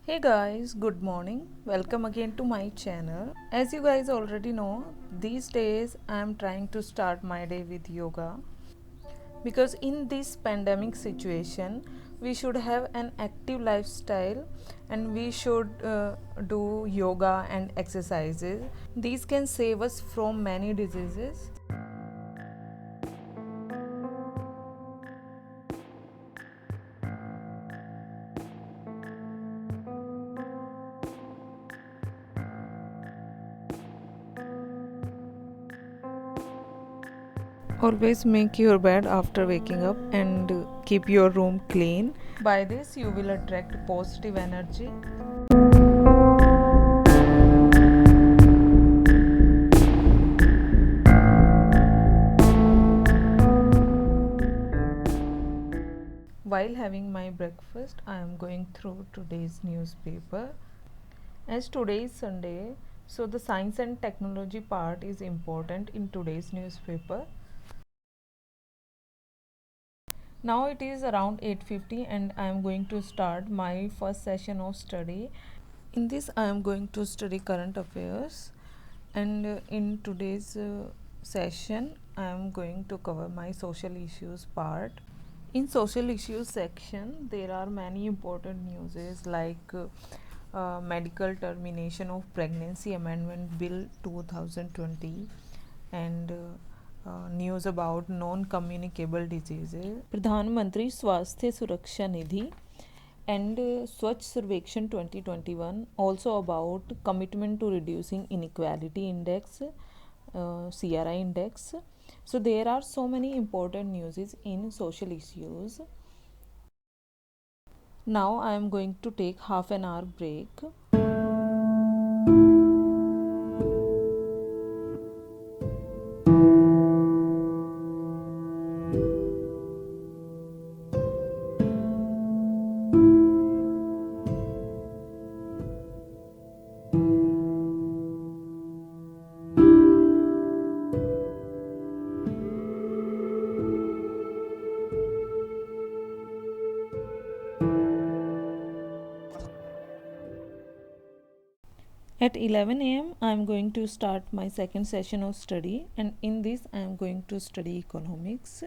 Hey guys, good morning. Welcome again to my channel. As you guys already know, these days I am trying to start my day with yoga because in this pandemic situation we should have an active lifestyle and we should do yoga and exercises. These can save us from many diseases. Always make your bed after waking up and keep your room clean. By this, you will attract positive energy. While having my breakfast, I am going through today's newspaper. As today is Sunday, so the science and technology part is important in today's newspaper. Now it is around 8:50 and I am going to start my first session of study. In this I am going to study current affairs and in today's session I am going to cover my social issues part. In social issues section there are many important news like medical termination of pregnancy amendment bill 2020 and news about non-communicable diseases, प्रधानमंत्री स्वास्थ्य सुरक्षा निधि and Swachh Sarvekshan 2021, also about commitment to reducing inequality index, CRI index. So there are so many important news in social issues. Now I am going to take half an hour break. At 11 a.m. I am going to start my second session of study and in this I am going to study economics.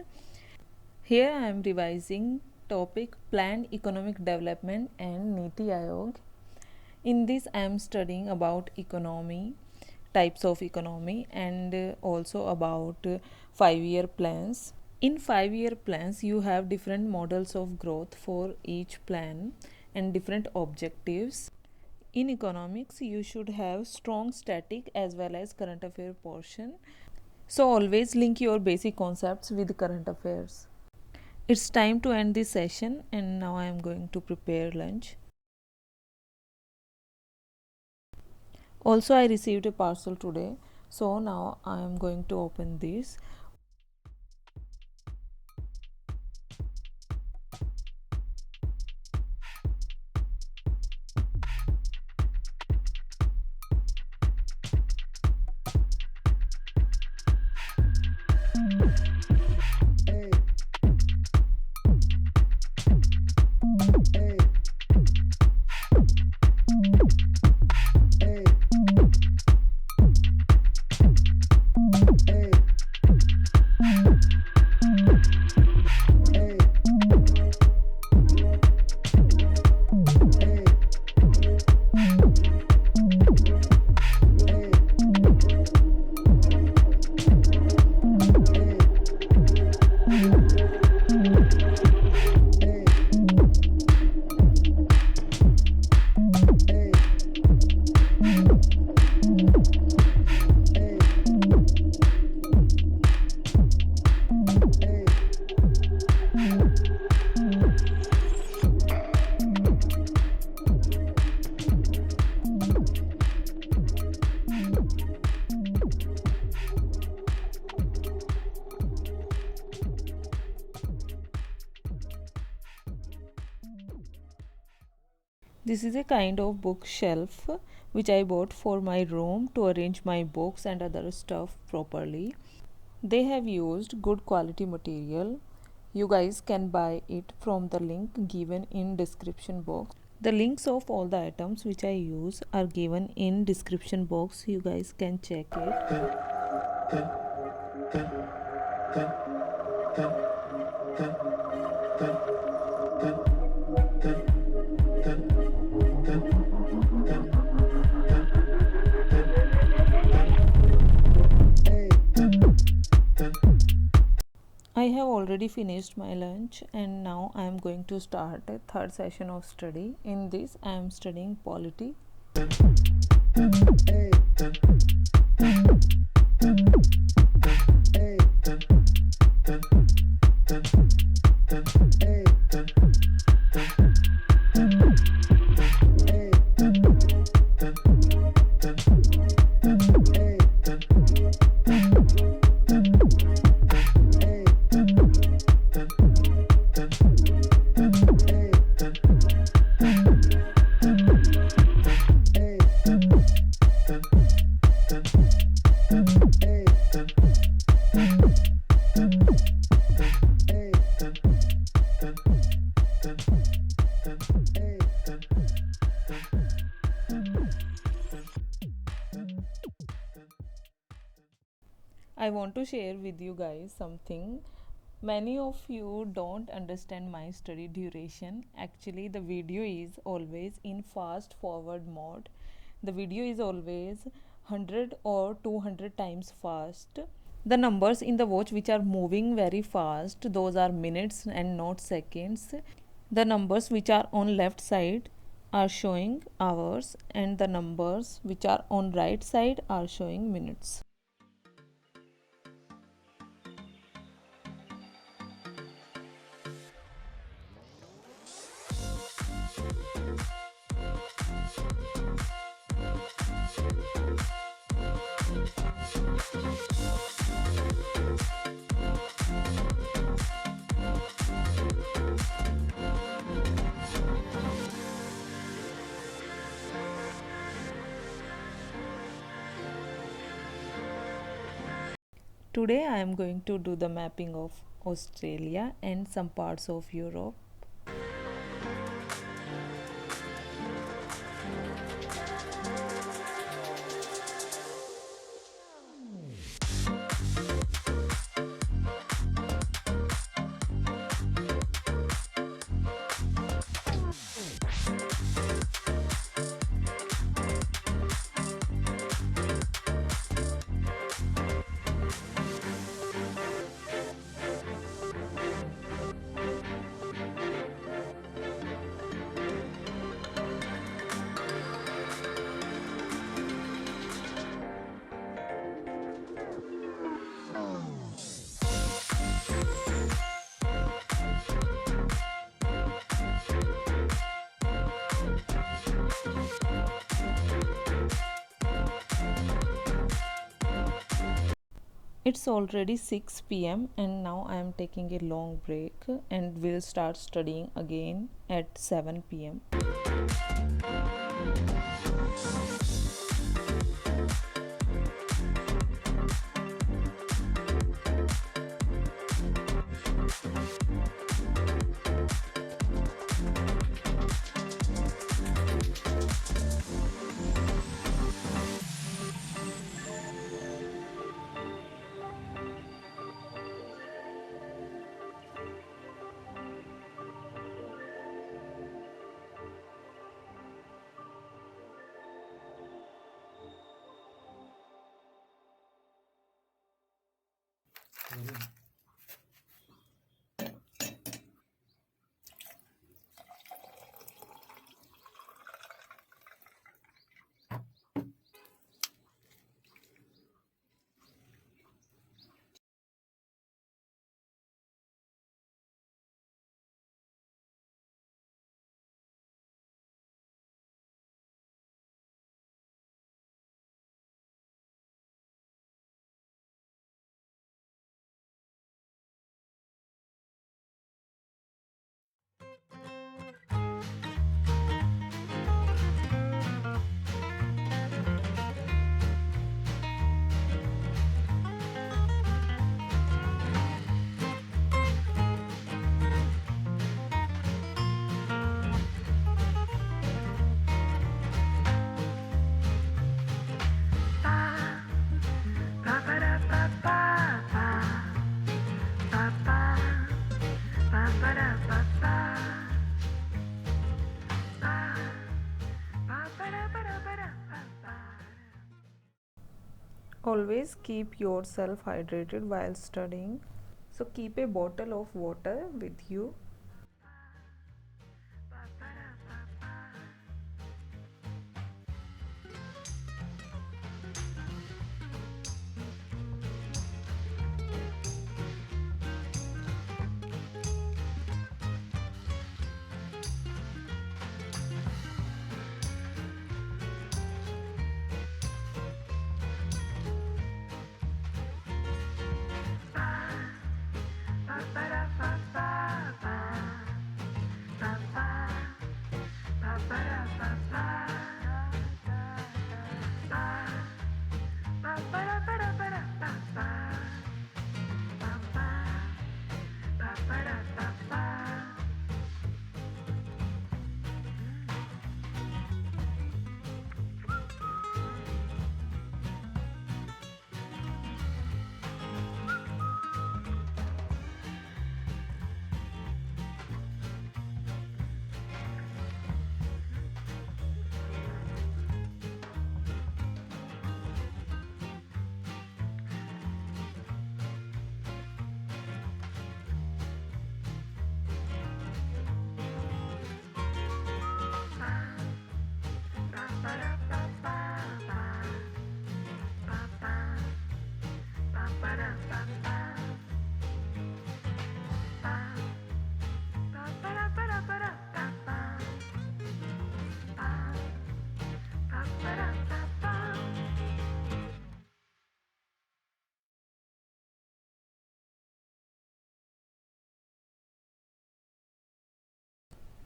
Here I am revising topic planned economic development and NIT Aayog. In this I am studying about economy, types of economy and also about 5-year plans. In 5-year plans you have different models of growth for each plan and different objectives. In economics, you should have strong static as well as current affair portion. So always link your basic concepts with current affairs. It's time to end this session and now I am going to prepare lunch. Also, I received a parcel today. So now I am going to open this. This is a kind of bookshelf which I bought for my room to arrange my books and other stuff properly. They have used good quality material. You guys can buy it from the link given in description box. The links of all the items which I use are given in description box. You guys can check it. I have already finished my lunch and now I am going to start a third session of study. In this I am studying polity. I want to share with you guys something. Many of you don't understand my study duration. Actually, the video is always in fast forward mode. The video is always 100 or 200 times fast. The numbers in the watch which are moving very fast, those are minutes and not seconds. The numbers which are on left side are showing hours and the numbers which are on right side are showing minutes. Today I am going to do the mapping of Australia and some parts of Europe. It's already 6 p.m. and now I am taking a long break and will start studying again at 7 p.m. Always keep yourself hydrated while studying, so keep a bottle of water with you.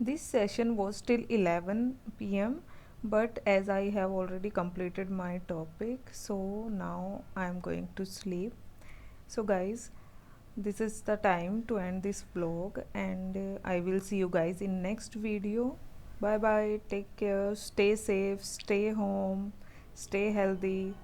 This session was till 11 p.m. but as I have already completed my topic, so now I am going to sleep. So guys, this is the time to end this vlog, and I will see you guys in next video. Bye bye, take care, stay safe, stay home, stay healthy.